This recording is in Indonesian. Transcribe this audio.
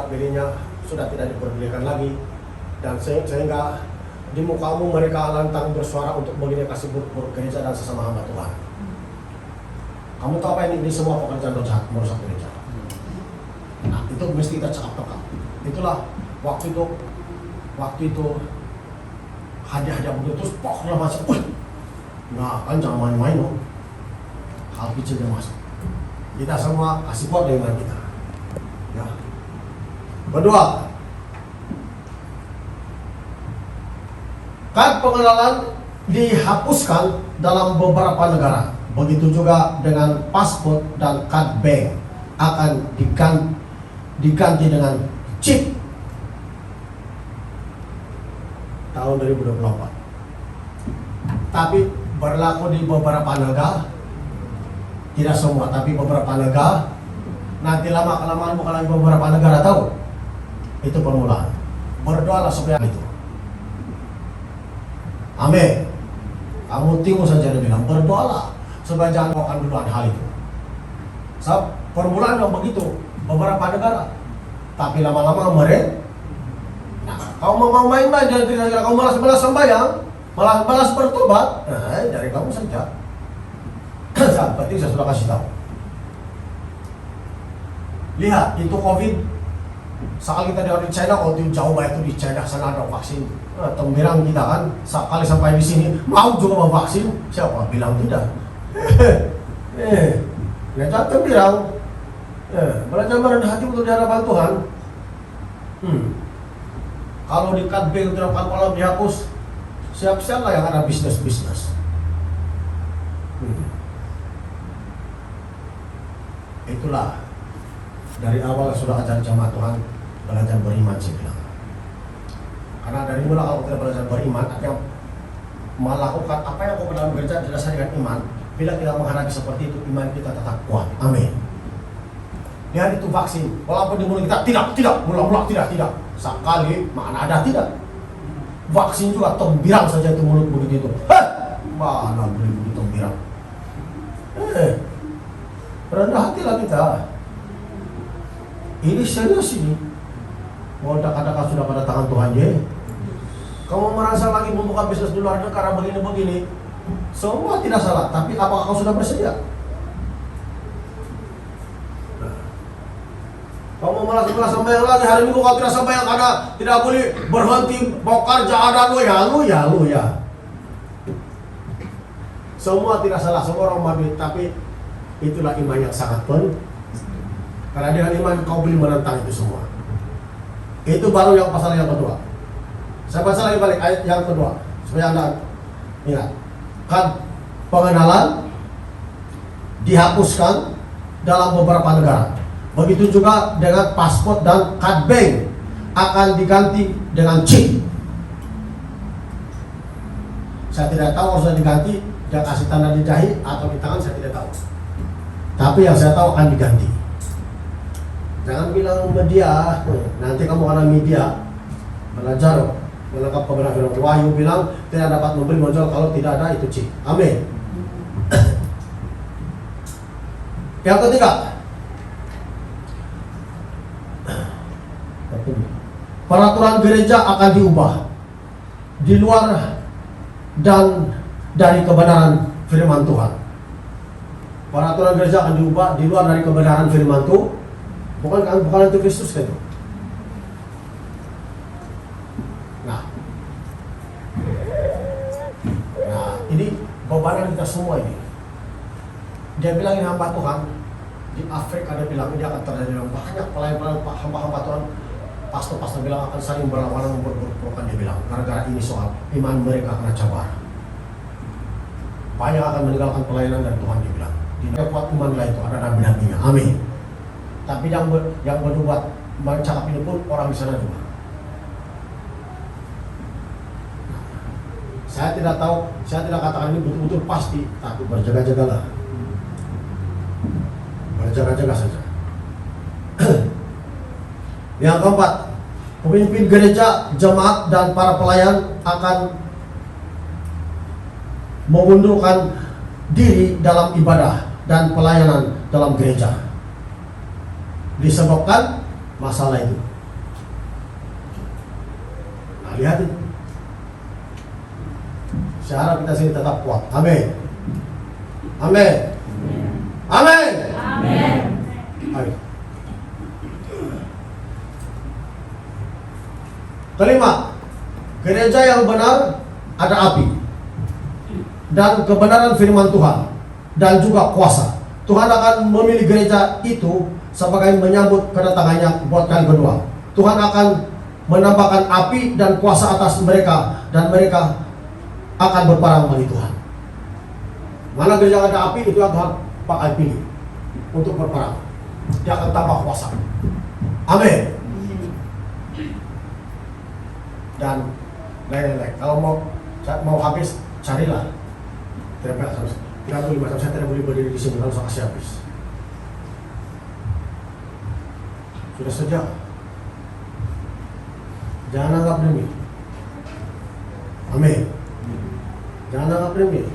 harga dirinya sudah tidak diperbolehkan lagi, dan sehingga di muka umum mereka lantang bersuara untuk begini kasih buruk gereja dan sesama hamba Tuhan. Kamu tahu apa ini semua pekerjaan dosa merusak gereja. Nah, itu mesti kita cakap-cakap. Itulah waktu itu hadiah-hadiah begitu terus pokoknya masuk. Nah, kan jangan main-main dong. Hal kecilnya masuk. Kita semua kasih kuat dengan kita. Ya. Kedua, kad pengenalan dihapuskan dalam beberapa negara. Begitu juga dengan paspor dan kad bank akan diganti dengan chip tahun 2024. Tapi berlaku di beberapa negara, tidak semua, tapi beberapa negara. Nanti lama-kelamaan bukan lagi beberapa negara tahu. Itu permulaan. Berdoalah supaya itu. Amin. Kamu tunggu saja dia bilang, berdoalah supaya jangan lakukan duluan hal itu. Sebab permulaan yang begitu beberapa negara, tapi lama-lama mereka. Nah, kau mau main-main dan kira-kira kau malas sembahyang, malas bertobat, dari kamu saja. Yang penting saya sudah kasih tahu. Lihat, itu COVID. Sekali kita di China, kalau itu jauh banget itu di China sana ada vaksin. Tembilang kita kan, sekali sampai di sini mau juga mau vaksin, siapa bilang tidak? Lihat tembilang, belajar merendah hati untuk di hadapan Tuhan. Kalau di kad bank tidak kalau dihapus, siap-siap lah yang ada bisnis. Itulah dari awal sudah ajar jamaah Tuhan belajar beriman saya bilang. Karena dari mula kalau kita belajar beriman, artinya melakukan apa yang kau dalam gereja didasari dengan iman. Bila kita menghadapi seperti itu, iman kita tetap kuat. Amin. Lihat itu vaksin, walaupun di mulut kita tidak, mula-mula tidak. Sekali mana ada tidak. Vaksin juga tombirang saja itu mulut begitu. Mana boleh begitu tombirang. Rendah hatilah kita. Ini serius ini. Mau dekat-dekat sudah pada tangan Tuhan ya. Kamu merasa lagi membuka bisnis di luar negara begini-begini, semua tidak salah. Tapi apakah kau sudah bersedia? Kamu malas sembahyang lagi hari Minggu kau tidak sembahyang karena tidak boleh berhenti mau kerja ada lu ya. Semua tidak salah, semua orang mabit, tapi itulah iman yang sangat penting. Karena dengan iman kau boleh menentang itu semua. Itu baru yang pasal yang kedua. Saya baca lagi balik ayat yang kedua supaya Anda ingat. Kad pengenalan dihapuskan dalam beberapa negara. Begitu juga dengan paspor dan kad bank akan diganti dengan chip. Saya tidak tahu harus diganti, dia kasih tanda di dahi atau di tangan, saya tidak tahu. Tapi yang saya tahu akan diganti. Jangan bilang media, nanti kamu karena media belajar menangkap kebenaran firman. Wahyu bilang tidak dapat membeli menjual kalau tidak ada itu chip. Amin. Yang ketiga, peraturan gereja akan diubah di luar dan dari kebenaran firman Tuhan. Peraturan gereja akan diubah di luar dari kebenaran firman Tuhan. Bukan itu Kristus kan itu. Nah, ini bebanan kita semua ini. Dia bilang ini hamba Tuhan di Afrika, dia bilang dia akan terjadi banyak pelayan-pelayan hamba-hamba Tuhan. Pastor bilang akan saling berlawanan memperburukan, dia bilang gara-gara ini soal iman mereka kena cabar. Banyak akan meninggalkan pelayanan dan Tuhan, dia bilang. Dia kuat iman lah itu ada nabi-nabinya. Amin. Tapi yang berbuat mencakap ini pun orang di sana juga. Saya tidak tahu, saya tidak katakan ini betul-betul pasti, tapi berjaga-jagalah. Berjaga-jaga saja. Yang keempat, pemimpin gereja, jemaat, dan para pelayan akan mengundurkan diri dalam ibadah dan pelayanan dalam gereja. Disebabkan masalah itu. Nah, lihat itu. Saya harap kita sini tetap kuat. Amin. Amin. Amin. Amin. Ayo. Kelima, gereja yang benar ada api dan kebenaran firman Tuhan dan juga kuasa. Tuhan akan memilih gereja itu sebagai menyambut kedatangannya buat kali kedua. Tuhan akan menambahkan api dan kuasa atas mereka dan mereka akan berperang bagi Tuhan. Mana gereja ada api itu yang Tuhan pakai pilih untuk berperang. Dia akan tambah kuasa. Amin. Dan lain-lain. Kalau mau habis, carilah. Tidak boleh macam saya tidak boleh berdiri di sini kalau saya kasih habis. Sudah sejak. Jangan anggap remeh. Amin. Jangan anggap remeh.